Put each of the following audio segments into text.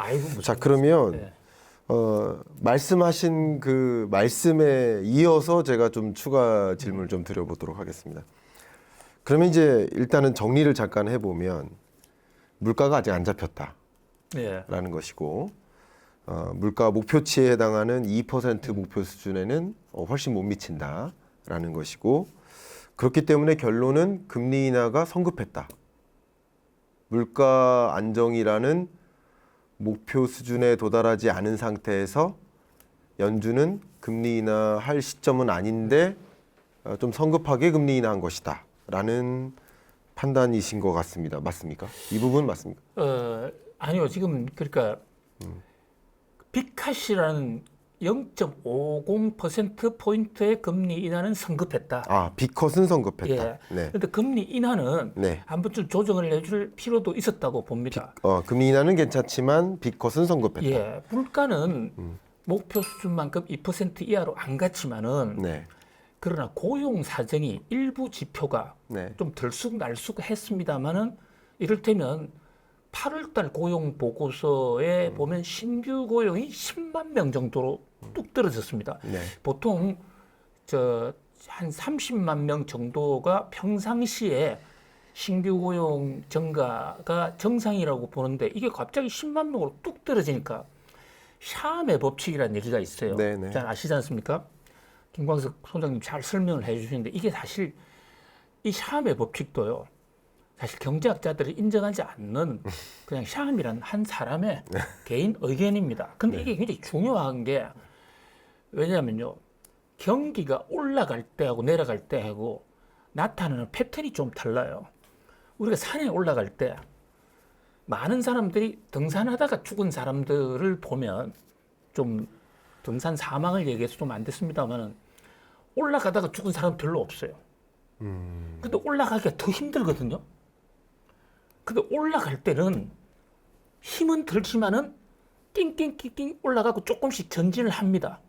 아이고, 자, 그러면 네. 말씀하신 그 말씀에 이어서 제가 좀 추가 질문을 좀 드려보도록 하겠습니다. 그러면 이제 일단은 정리를 잠깐 해보면 물가가 아직 안 잡혔다라는 네. 것이고 물가 목표치에 해당하는 2% 목표 수준에는 훨씬 못 미친다라는 것이고 그렇기 때문에 결론은 금리 인하가 성급했다. 물가 안정이라는 목표 수준에 도달하지 않은 상태에서 연준은 금리 인하할 시점은 아닌데 좀 성급하게 금리 인하한 것이다 라는 판단이신 것 같습니다. 맞습니까? 이 부분 맞습니까? 아니요. 지금 그러니까 빅카시라는 0.50%포인트의 금리 인하는 성급했다. 아, B컷은 성급했다. 예. 네. 그런데 금리 인하는 네. 한 번쯤 조정을 해줄 필요도 있었다고 봅니다. 금리 인하는 괜찮지만 B컷은 성급했다. 예. 물가는 목표 수준만큼 2% 이하로 안 갔지만은 네. 그러나 고용 사정이 일부 지표가 네. 좀 들쑥날쑥했습니다만은 이를테면 8월달 고용 보고서에 보면 신규 고용이 10만 명 정도로 뚝 떨어졌습니다. 네. 보통 한 30만 명 정도가 평상시에 신규 고용 증가가 정상이라고 보는데 이게 갑자기 10만 명으로 뚝 떨어지니까 샤의 법칙이라는 얘기가 있어요. 네네. 잘 아시지 않습니까? 김광석 소장님 잘 설명을 해주시는데 이게 사실 이 샤의 법칙도요. 사실 경제학자들이 인정하지 않는 그냥 샤이란 한 사람의 개인 의견입니다. 근데 이게 굉장히 중요한 게 왜냐하면요. 경기가 올라갈 때하고 내려갈 때하고 나타나는 패턴이 좀 달라요. 우리가 산에 올라갈 때 많은 사람들이 등산하다가 죽은 사람들을 보면 좀 등산 사망을 얘기해서 좀 안 됐습니다만은 올라가다가 죽은 사람 별로 없어요. 근데 올라가기가 더 힘들거든요. 근데 올라갈 때는 힘은 들지만은 낑낑낑낑 올라가고 조금씩 전진을 합니다.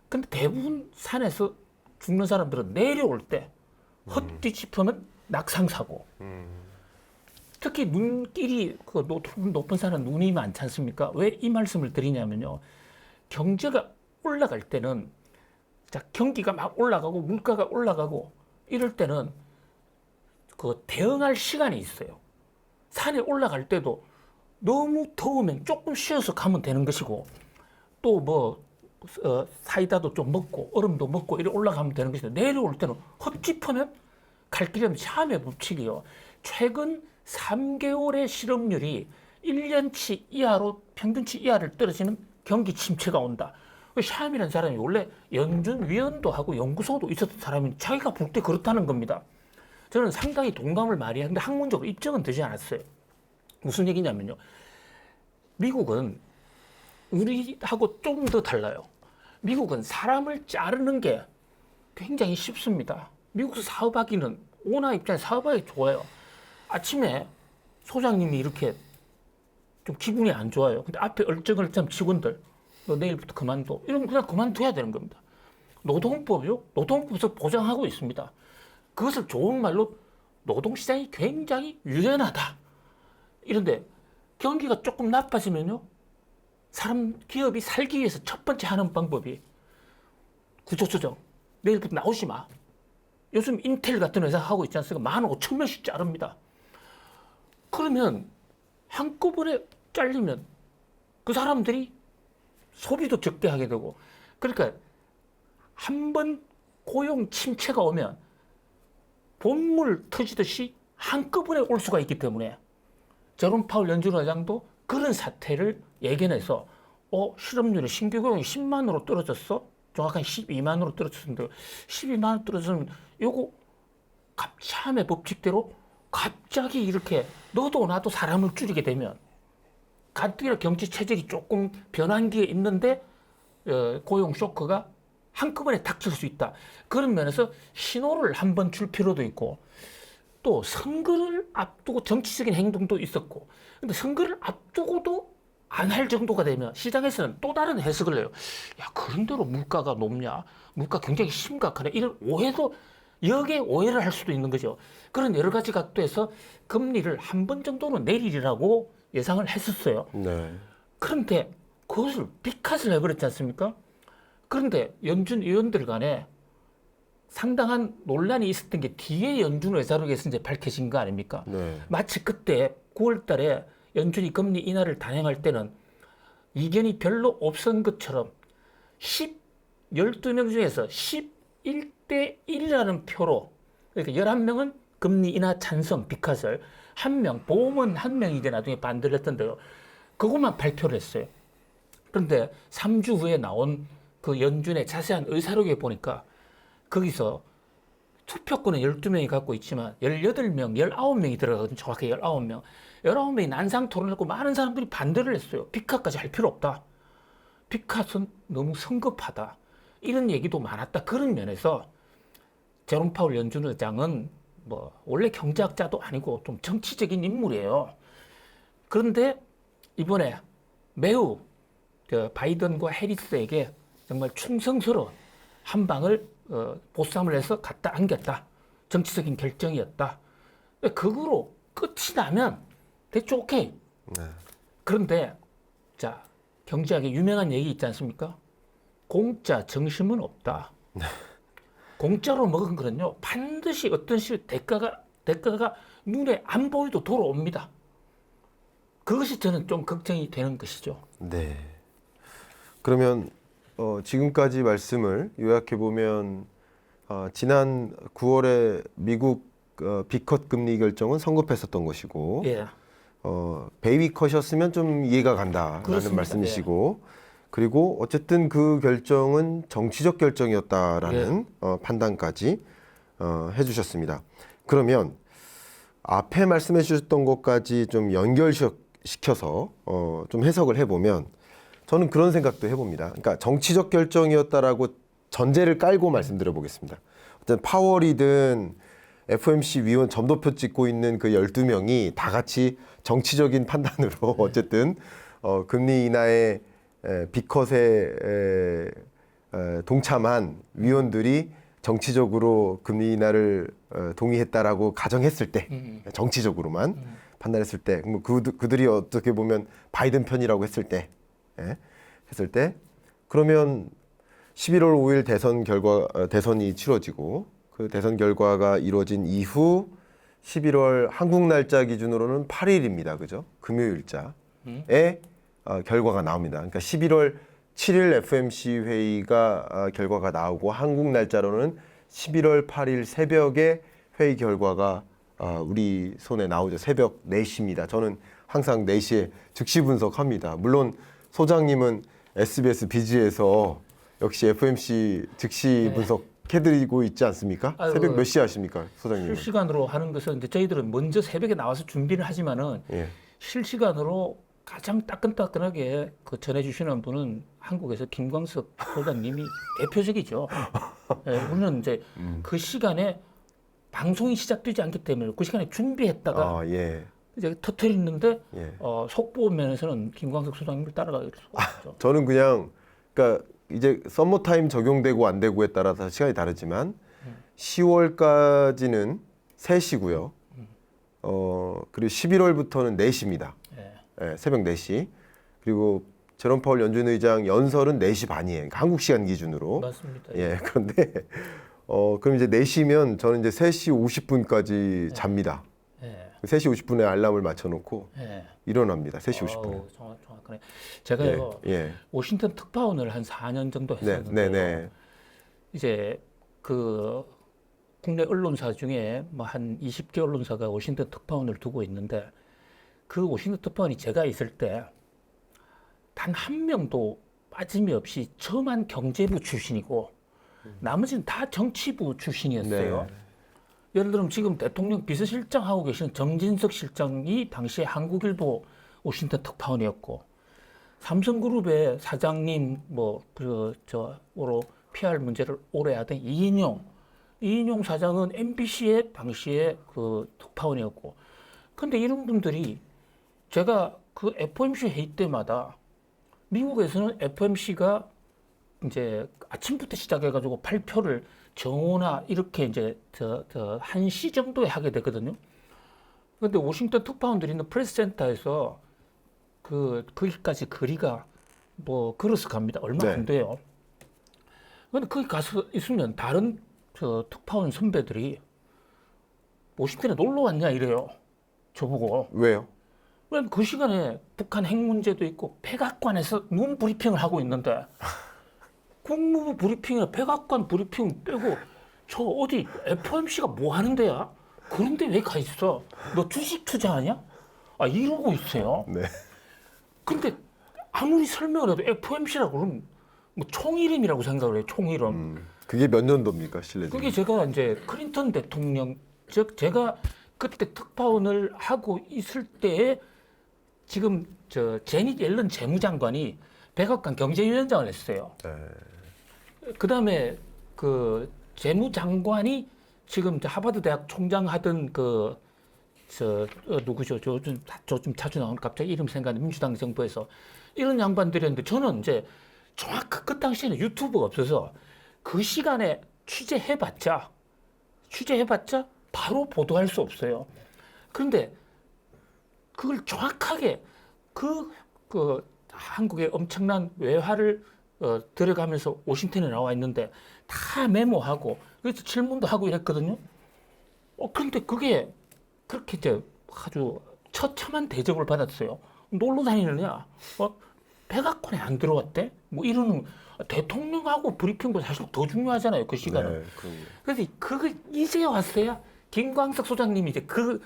근데 대부분 산에서 죽는 사람들은 내려올 때 헛뒤집으면 낙상사고. 특히 눈길이 그 높은 산은 눈이 많지 않습니까? 왜 이 말씀을 드리냐면요. 경제가 올라갈 때는 자, 경기가 막 올라가고 물가가 올라가고 이럴 때는 그 대응할 시간이 있어요. 산에 올라갈 때도 너무 더우면 조금 쉬어서 가면 되는 것이고 또 뭐 사이다도 좀 먹고 얼음도 먹고 이렇게 올라가면 되는 것인데 내려올 때는 헛짚으면 갈 길이 없는 샤의 법칙이요. 최근 3개월의 실업률이 1년치 이하로 평균치 이하를 떨어지는 경기 침체가 온다. 샤이라는 사람이 원래 연준 위원도 하고 연구소도 있었던 사람이 자기가 볼 때 그렇다는 겁니다. 저는 상당히 동감을 많이 하는데 학문적으로 입증은 되지 않았어요. 무슨 얘기냐면요. 미국은 우리하고 좀 더 달라요. 미국은 사람을 자르는 게 굉장히 쉽습니다. 미국 사업하기는 오나 입장에 사업하기 좋아요. 아침에 소장님이 이렇게 좀 기분이 안 좋아요. 근데 앞에 얼쩡얼쩡 직원들 너 내일부터 그만둬. 이러면 그냥 그만둬야 되는 겁니다. 노동법이요? 노동법에서 보장하고 있습니다. 그것을 좋은 말로 노동시장이 굉장히 유연하다. 이런데 경기가 조금 나빠지면요. 기업이 살기 위해서 첫 번째 하는 방법이 구조조정. 내일부터 나오지 마. 요즘 인텔 같은 회사 하고 있지 않습니까? 15,000명씩 자릅니다. 그러면 한꺼번에 잘리면 그 사람들이 소비도 적게 하게 되고 그러니까 한 번 고용 침체가 오면 본물 터지듯이 한꺼번에 올 수가 있기 때문에 제롬 파월 연준 의장도 그런 사태를 예견해서 실업률이 신규 고용이 10만으로 떨어졌어? 정확한 12만으로 떨어졌는데 12만 떨어지면 요거 참의 법칙대로 갑자기 이렇게 너도 나도 사람을 줄이게 되면 가뜩이나 경제 체질이 조금 변환기에 있는데 고용 쇼크가 한꺼번에 닥칠 수 있다. 그런 면에서 신호를 한번 줄 필요도 있고 또 선거를 앞두고 정치적인 행동도 있었고 근데 선거를 앞두고도 안 할 정도가 되면 시장에서는 또 다른 해석을 해요. 야, 그런 대로 물가가 높냐? 물가 굉장히 심각하네. 이런 오해도 여기에 오해를 할 수도 있는 거죠. 그런 여러 가지 각도에서 금리를 한 번 정도는 내리리라고 예상을 했었어요. 네. 그런데 그것을 빅컷을 해버렸지 않습니까? 그런데 연준 의원들 간에 상당한 논란이 있었던 게 뒤에 연준 의사록에서 이제 밝혀진 거 아닙니까? 네. 마치 그때 9월 달에 연준이 금리 인하를 단행할 때는 이견이 별로 없었던 것처럼 12명 중에서 11대 1이라는 표로, 그러니까 11명은 금리 인하 찬성 빅컷을, 보험은 한 명이 이제 나중에 반대를 했던데요. 그것만 발표를 했어요. 그런데 3주 후에 나온 그 연준의 자세한 의사록에 보니까 거기서 투표권은 12명이 갖고 있지만 18명, 19명이 들어가거든요. 정확히 19명. 19명이 난상 토론했고 많은 사람들이 반대를 했어요. 빅컷까지 할 필요 없다. 빅컷은 너무 성급하다. 이런 얘기도 많았다. 그런 면에서 제롬 파월 연준 의장은 뭐 원래 경제학자도 아니고 좀 정치적인 인물이에요. 그런데 이번에 매우 바이든과 해리스에게 정말 충성스러운 한 방을 보쌈을 해서 갖다 안겼다. 정치적인 결정이었다. 그거로 끝이 나면 대충 오케이. 네. 그런데 자, 경제학에 유명한 얘기 있지 않습니까? 공짜 정심은 없다. 공짜로 먹은 거는요, 반드시 어떤 식 대가가 눈에 안 보여도 돌아옵니다. 그것이 저는 좀 걱정이 되는 것이죠. 네. 그러면 지금까지 말씀을 요약해 보면 지난 9월에 미국 빅컷 금리 결정은 성급했었던 것이고, 예. 베이비 컷이었으면 좀 이해가 간다라는 그렇습니다. 말씀이시고, 그리고 어쨌든 그 결정은 정치적 결정이었다라는 판단까지 해주셨습니다. 그러면 앞에 말씀해 주셨던 것까지 좀 연결시켜서 좀 해석을 해보면 저는 그런 생각도 해봅니다. 그러니까 정치적 결정이었다라고 전제를 깔고 말씀드려 보겠습니다. 어쨌든 파월이든 FOMC 위원 점도표 찍고 있는 그 12명이 다 같이 정치적인 판단으로 어쨌든 금리 인하에 빅컷에 동참한 위원들이 정치적으로 금리 인하를 동의했다라고 가정했을 때, 정치적으로만 판단했을 때, 그들이 어떻게 보면 바이든 편이라고 했을 때, 그러면 11월 5일 대선이 치러지고 그 대선 결과가 이루어진 이후 11월 한국 날짜 기준으로는 8일입니다. 그죠? 금요일자에 결과가 나옵니다. 그러니까 11월 7일 FOMC 회의가 결과가 나오고 한국 날짜로는 11월 8일 새벽에 회의 결과가 우리 손에 나오죠. 새벽 4시입니다. 저는 항상 4시에 즉시 분석합니다. 물론 소장님은 SBS 비즈에서 역시 FOMC 즉시 분석해드리고 있지 않습니까? 아유, 새벽 몇 시에 하십니까, 소장님? 실시간으로 하는 것은 이제 저희들은 먼저 새벽에 나와서 준비를 하지만은 예. 실시간으로 가장 따끈따끈하게 전해주시는 분은 한국에서 김광석 소장님이 대표적이죠. 예, 우리는 이제 그 시간에 방송이 시작되지 않기 때문에 그 시간에 준비했다가 예. 이제 터트리는데 예. 속보 면에서는 김광석 소장님을 따라가기 어렵죠. 저는 그냥 그러니까 이제 썸머타임 적용되고 안 되고에 따라서 시간이 다르지만 10월까지는 3시고요. 그리고 11월부터는 4시입니다. 예, 새벽 4시. 그리고 제롬 파월 연준 의장 연설은 4시 반이에요. 그러니까 한국 시간 기준으로. 맞습니다. 예. 그런데 그럼 이제 4시면 저는 이제 3시 50분까지 잡니다. 예. 3시 50분에 알람을 맞춰 놓고 예. 일어납니다. 3시 50분에. 정확하네. 제가요, 예. 워싱턴 특파원을 한 4년 정도 네, 했었는데요. 네. 이제 그 국내 언론사 중에 뭐 한 20개 언론사가 워싱턴 특파원을 두고 있는데 그 워싱턴 특파원이 제가 있을 때 단 한 명도 빠짐이 없이 저만 경제부 출신이고 나머지는 다 정치부 출신이었어요. 네. 예를 들면 지금 대통령 비서실장 하고 계시는 정진석 실장이 당시에 한국일보 워싱턴 특파원이었고 삼성그룹의 사장님 뭐그저로 PR 문제를 오래 하던 이인용 사장은 MBC의 당시에 그 특파원이었고 근데 이런 분들이 제가 그 FOMC 회의 때마다 미국에서는 FOMC가 이제 아침부터 시작해가지고 발표를 정오나 이렇게 이제 1시 정도에 하게 되거든요. 근데 워싱턴 특파원들이 있는 프레스 센터에서 거기까지 거리가 뭐 걸어서 갑니다. 얼마 안 돼요. 근데 거기 가서 있으면 다른 저 특파원 선배들이 50대에 놀러 왔냐 이래요. 저보고. 왜요? 왜냐면 그 시간에 북한 핵 문제도 있고 백악관에서 눈 브리핑을 하고 있는데 국무부 브리핑이나 백악관 브리핑 빼고 저 어디 FOMC가 뭐 하는 데야? 그런데 왜 가 있어? 너 주식 투자하냐? 아 이러고 있어요. 네. 근데 아무리 설명을 해도 FOMC라고 그러면 뭐 총이름이라고 생각을 해요. 총이름. 그게 몇 년도입니까, 실례지만? 그게 제가 이제 클린턴 대통령 즉 제가 그때 특파원을 하고 있을 때에 지금 저 제닛 옐런 재무장관이 백악관 경제위원장을 했어요. 그다음에 그 재무장관이 지금 저 하버드 대학 총장 하던 누구죠? 좀 자주 나오는 갑자기 이름 생각나는 민주당 정부에서 이런 양반들이었는데 저는 이제 정확히 그 당시에는 유튜브가 없어서 그 시간에 취재해봤자 바로 보도할 수 없어요. 그런데 그걸 정확하게 그 한국의 엄청난 외화를 들어가면서 워싱턴에 나와 있는데 다 메모하고 그래서 질문도 하고 이랬거든요. 그런데 그게 그렇게 이제 아주 처참한 대접을 받았어요. 놀러 다니느냐? 백악관에 안 들어왔대? 뭐 이러는 대통령하고 브리핑보다 사실 더 중요하잖아요. 그 시간은. 네, 그럼요. 그래서 그거 이제 왔어야 김광석 소장님이 이제 그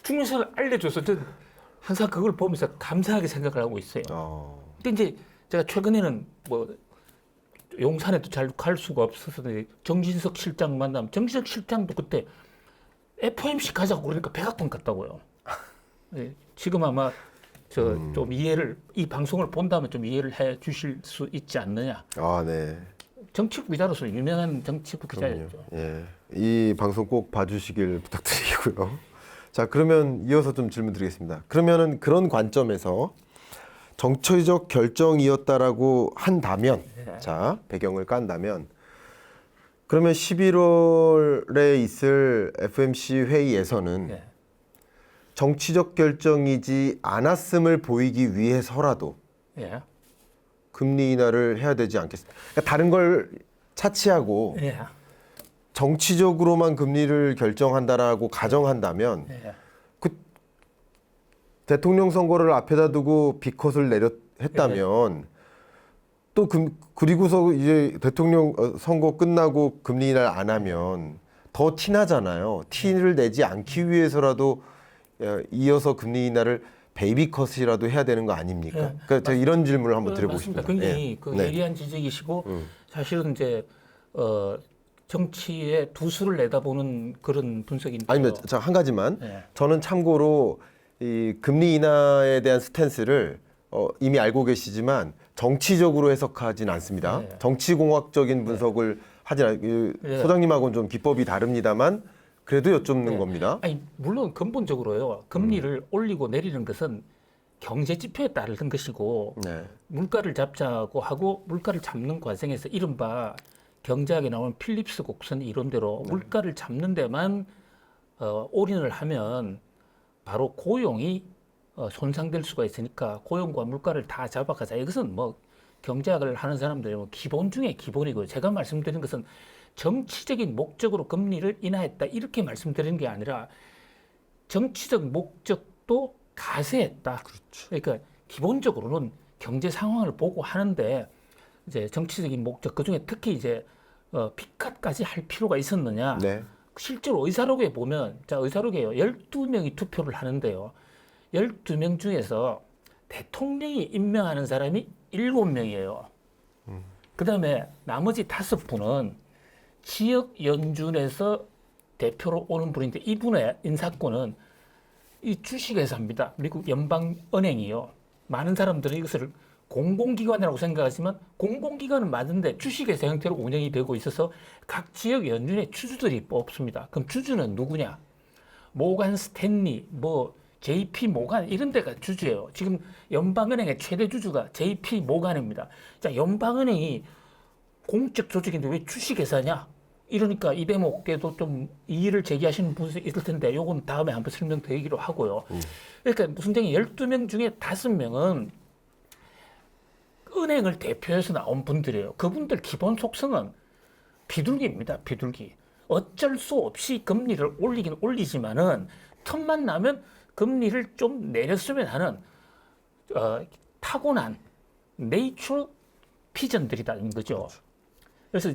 중요성을 알려줘서 저는 항상 그걸 보면서 감사하게 생각을 하고 있어요. 근데 이제 제가 최근에는 뭐 용산에도 잘 갈 수가 없어서 정진석 실장 만나면 정진석 실장도 그때 FOMC 가자고 그러니까 백악관 갔다고요. 네, 지금 아마 좀 이해를 이 방송을 본다면 좀 이해를 해 주실 수 있지 않느냐. 아, 네. 정치부 기자로서 유명한 정치부 기자였죠. 예. 이 방송 꼭 봐주시길 부탁드리고요. 자, 그러면 이어서 좀 질문 드리겠습니다. 그러면은 그런 관점에서 정치적 결정이었다라고 한다면, 자, 배경을 깐다면, 그러면 11월에 있을 FOMC 회의에서는 정치적 결정이지 않았음을 보이기 위해서라도 금리 인하를 해야 되지 않겠습니까? 그러니까 다른 걸 차치하고 정치적으로만 금리를 결정한다라고 가정한다면 그 대통령 선거를 앞에다 두고 비컷을 했다면 또 그리고서 이제 대통령 선거 끝나고 금리 인하를 안 하면 더 티나잖아요. 티를 내지 않기 위해서라도 이어서 금리 인하를 베이비컷이라도 해야 되는 거 아닙니까? 그러니까 제가 이런 질문을 한번 드려보고 싶습니다. 굉장히 예리한 지적이시고 사실은 이제 정치의 두 수를 내다보는 그런 분석인데. 아니면 한 가지만 저는 참고로 이 금리 인하에 대한 스탠스를 이미 알고 계시지만 정치적으로 해석하진 않습니다. 정치공학적인 분석을 하진 소장님하고는 좀 기법이 다릅니다만 그래도 여쭙는 겁니다. 아니 물론 근본적으로요. 금리를 올리고 내리는 것은 경제 지표에 따르는 것이고 물가를 잡자고 하고 물가를 잡는 과정에서 이른바 경제학에 나오는 필립스 곡선 이론대로 물가를 잡는 데만 올인을 하면 바로 고용이 손상될 수가 있으니까 고용과 물가를 다 잡아가자. 이것은 뭐 경제학을 하는 사람들이 뭐 기본 중에 기본이고요. 제가 말씀드린 것은 정치적인 목적으로 금리를 인하했다 이렇게 말씀드리는 게 아니라 정치적 목적도 가세했다. 그렇죠. 그러니까 기본적으로는 경제 상황을 보고 하는데 이제 정치적인 목적 그중에 특히 이제 피컷까지 할 필요가 있었느냐. 실제로 의사록에 보면 자 의사록에요. 12명이 투표를 하는데요. 12명 중에서 대통령이 임명하는 사람이 7명이에요. 그다음에 나머지 5분은 지역 연준에서 대표로 오는 분인데 이분의 인사권은 이 주식회사입니다. 미국 연방은행이요. 많은 사람들이 이것을 공공기관이라고 생각하지만 공공기관은 맞는데 주식회사 형태로 운영이 되고 있어서 각 지역 연준의 주주들이 뽑습니다. 그럼 주주는 누구냐? 모간 스탠리, 뭐 JP 모간 이런 데가 주주예요. 지금 연방은행의 최대 주주가 JP 모간입니다. 자, 연방은행이 공적 조직인데 왜 주식회사냐? 이러니까 이 대목에도 좀 이의를 제기하시는 분이 있을 텐데 요건 다음에 한번 설명드리기로 하고요. 그러니까 무슨쟁이 12명 중에 5명은 은행을 대표해서 나온 분들이에요. 그분들 기본 속성은 비둘기입니다. 비둘기. 어쩔 수 없이 금리를 올리긴 올리지만은 틈만 나면 금리를 좀 내렸으면 하는 타고난 네이처 피전들이라는 거죠. 그래서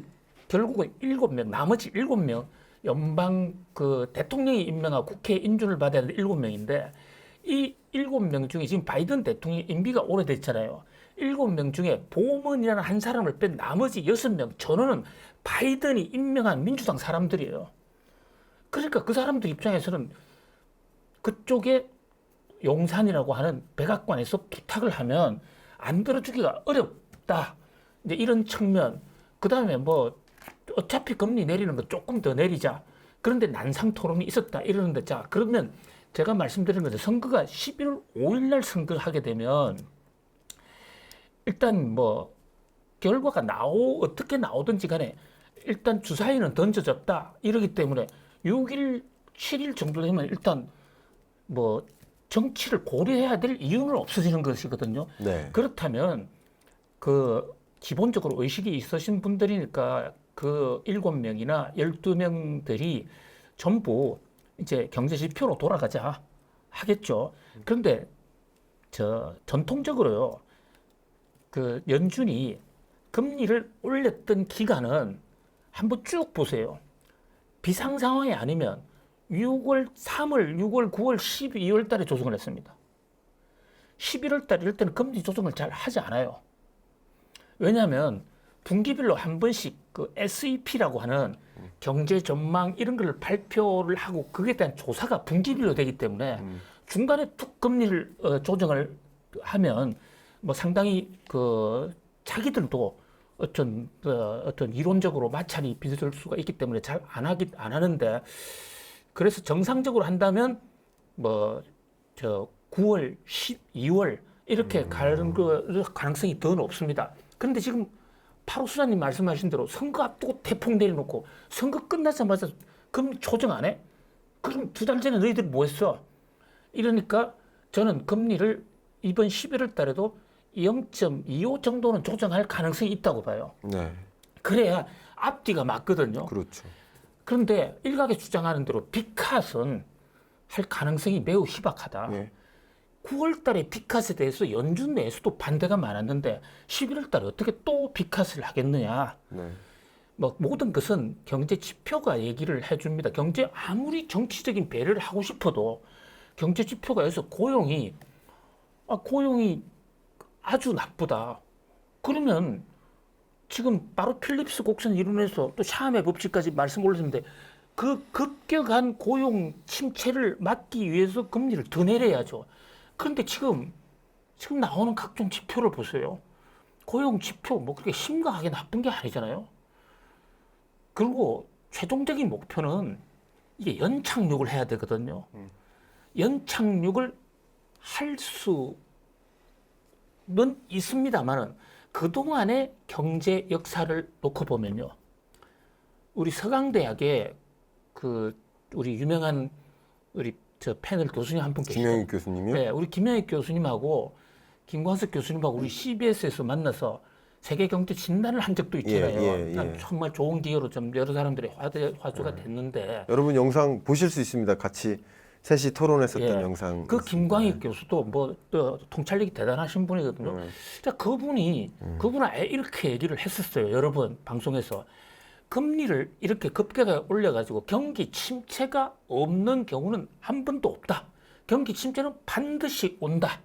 결국은 7명, 나머지 7명 연방 그 대통령이 임명하고 국회 인준을 받아야 되는 7명인데 이 7명 중에 지금 바이든 대통령이 임기가 오래됐잖아요. 7명 중에 보먼이라는 한 사람을 뺀 나머지 6명 전원은 바이든이 임명한 민주당 사람들이에요. 그러니까 그 사람들 입장에서는 그쪽에 용산이라고 하는 백악관에서 부탁을 하면 안 들어주기가 어렵다. 이제 이런 측면. 그 다음에 뭐 어차피 금리 내리는 거 조금 더 내리자. 그런데 난상 토론이 있었다. 이러는데 자 그러면 제가 말씀드린 거죠. 선거가 11월 5일 날 선거하게 되면 일단 뭐 결과가 어떻게 나오든지 간에 일단 주사위는 던져졌다. 이러기 때문에 6일, 7일 정도 되면 일단 뭐 정치를 고려해야 될 이유는 없어지는 것이거든요. 네. 그렇다면 그 기본적으로 의식이 있으신 분들이니까 그 7명이나 12명들이 전부 이제 경제 지표로 돌아가자 하겠죠. 그런데 전통적으로요. 그 연준이 금리를 올렸던 기간은 한번 쭉 보세요. 비상 상황이 아니면 6월, 3월, 6월, 9월, 12월 달에 조정을 했습니다. 11월 달 이럴 때는 금리 조정을 잘 하지 않아요. 왜냐하면 분기별로 한 번씩 그 SEP라고 하는 경제 전망 이런 걸 발표를 하고 그에 대한 조사가 분기별로 되기 때문에 중간에 툭 금리를 조정을 하면 뭐 상당히 그 자기들도 어떤 이론적으로 마찰이 빚을 수가 있기 때문에 잘 안 하는데 그래서 정상적으로 한다면 뭐 9월, 12월 이렇게 가는 가능성이 더 높습니다. 그런데 지금 파로 수사님 말씀하신 대로 선거 앞두고 대폭 내려놓고 선거 끝나자마자 금리 조정 안 해? 그럼 2달 전에 너희들 뭐 했어? 이러니까 저는 금리를 이번 11월 달에도 0.25 정도는 조정할 가능성이 있다고 봐요. 네. 그래야 앞뒤가 맞거든요. 그렇죠. 그런데 일각에 주장하는 대로 빅컷은 할 가능성이 매우 희박하다. 네. 9월 달에 빅컷에 대해서 연준 내에서도 반대가 많았는데 11월 달에 어떻게 또 빅컷을 하겠느냐. 네. 뭐 모든 것은 경제 지표가 얘기를 해줍니다. 경제 아무리 정치적인 배려를 하고 싶어도 경제 지표가 여기서 고용이 아주 나쁘다. 그러면 지금 바로 필립스 곡선 이론에서 또 샤함의 법칙까지 말씀 올렸는데 그 급격한 고용 침체를 막기 위해서 금리를 더 내려야죠. 그런데 지금 나오는 각종 지표를 보세요. 고용 지표 뭐 그렇게 심각하게 나쁜 게 아니잖아요. 그리고 최종적인 목표는 이게 연착륙을 해야 되거든요. 연착륙을 할 수는 있습니다만은 그동안의 경제 역사를 놓고 보면요. 우리 서강대학에 우리 유명한 우리 패널 교수님 한 분 계시죠. 김영익 교수님이요? 네, 우리 김영익 교수님하고 김광석 교수님하고 우리 CBS에서 만나서 세계 경제 진단을 한 적도 있잖아요. 난 정말 좋은 기회로 좀 여러 사람들의 화두가 됐는데. 여러분 영상 보실 수 있습니다. 같이 셋이 토론했었던 영상. 그 김광익 교수도 뭐 통찰력이 대단하신 분이거든요. 자, 그분은 이렇게 얘기를 했었어요. 여러 번 방송에서. 금리를 이렇게 급격하게 올려가지고 경기 침체가 없는 경우는 한 번도 없다. 경기 침체는 반드시 온다.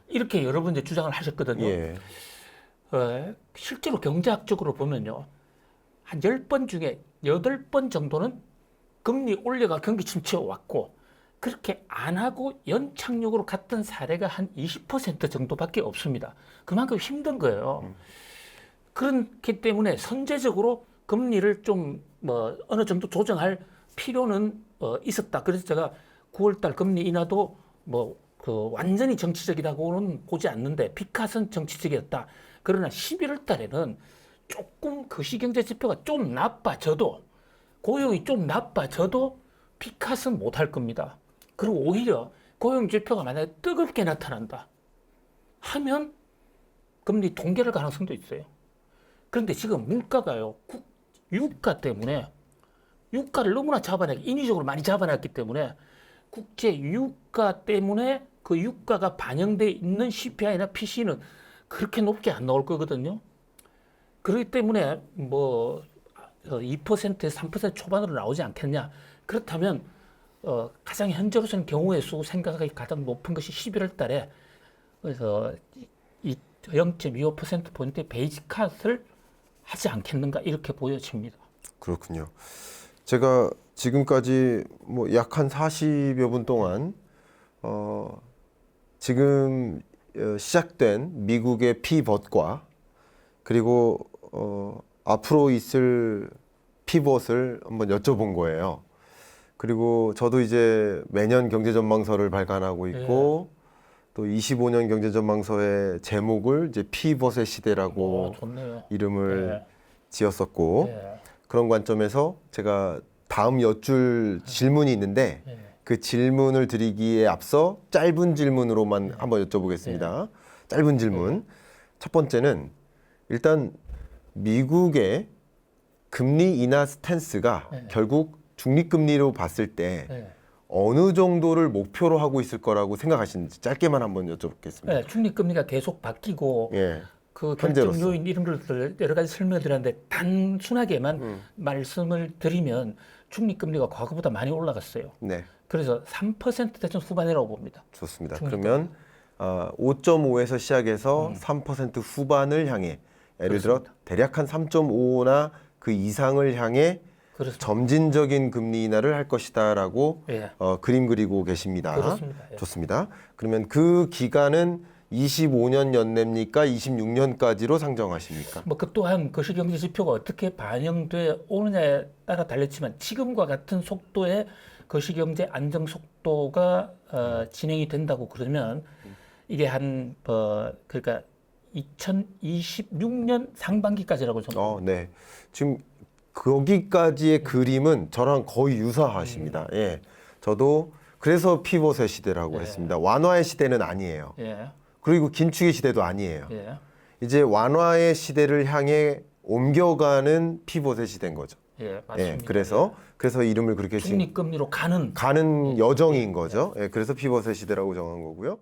이렇게 여러 번 주장을 하셨거든요. 예. 실제로 경제학적으로 보면요. 한 10번 중에 8번 정도는 금리 올려가 경기 침체가 왔고 그렇게 안 하고 연착륙으로 갔던 사례가 한 20% 정도밖에 없습니다. 그만큼 힘든 거예요. 그렇기 때문에 선제적으로 금리를 좀 뭐 어느 정도 조정할 필요는 있었다. 그래서 제가 9월달 금리 인하도 뭐 완전히 정치적이라고는 보지 않는데 빅컷은 정치적이었다. 그러나 11월 달에는 조금 거시경제 지표가 좀 나빠져도 고용이 좀 나빠져도 피컷은 못할 겁니다. 그리고 오히려 고용 지표가 만약에 뜨겁게 나타난다 하면 금리 동결할 가능성도 있어요. 그런데 지금 물가가요, 유가 때문에 유가를 너무나 인위적으로 많이 잡아놨기 때문에 국제 유가 때문에 그 유가가 반영돼 있는 CPI나 PC는 그렇게 높게 안 나올 거거든요. 그렇기 때문에 뭐 2%에서 3% 초반으로 나오지 않겠냐. 그렇다면 가장 현재로서는 경우의 수 생각이 가장 높은 것이 11월 달에 그래서 0.25%포인트 베이직 컷을 하지 않겠는가 이렇게 보여집니다. 그렇군요. 제가 지금까지 뭐 약 한 40여 분 동안 지금 시작된 미국의 피벗과 그리고 앞으로 있을 피벗을 한번 여쭤본 거예요. 그리고 저도 이제 매년 경제전망서를 발간하고 있고 또 25년 경제전망서의 제목을 이제 피벗의 시대라고 좋네요. 이름을 지었었고 그런 관점에서 제가 다음 여쭐 질문이 있는데 그 질문을 드리기에 앞서 짧은 질문으로만 한번 여쭤보겠습니다. 짧은 질문. 첫 번째는 일단 미국의 금리 인하 스탠스가 결국 중립금리로 봤을 때 어느 정도를 목표로 하고 있을 거라고 생각하시는지 짧게만 한번 여쭤보겠습니다. 중립금리가 계속 바뀌고 그 결정 현재로서. 요인 이런 것들 여러 가지 설명을 드렸는데 단순하게만 말씀을 드리면 중립금리가 과거보다 많이 올라갔어요. 네, 그래서 3% 대선 후반이라고 봅니다. 좋습니다. 중립금리. 그러면 5.5에서 시작해서 3% 후반을 향해 예를 들어 대략 한 3.5나 그 이상을 향해 그렇습니다. 점진적인 금리 인하를 할 것이다라고 그림 그리고 계십니다. 그렇습니다. 좋습니다. 그러면 그 기간은 25년 연내입니까? 26년까지로 상정하십니까? 뭐 그 또한 거시경제 지표가 어떻게 반영돼 오느냐에 따라 달렸지만 지금과 같은 속도의 거시경제 안정 속도가 진행이 된다고 그러면 이게 한 그러니까 2026년 상반기까지라고 저는 네. 지금 거기까지의 그림은 저랑 거의 유사하십니다. 예. 저도 그래서 피벗의 시대라고 했습니다. 완화의 시대는 아니에요. 그리고 긴축의 시대도 아니에요. 이제 완화의 시대를 향해 옮겨가는 피벗의 시대인 거죠. 맞습니다. 그래서 이름을 그렇게 중립금리로 가는 여정인 거죠. 그래서 피벗의 시대라고 정한 거고요.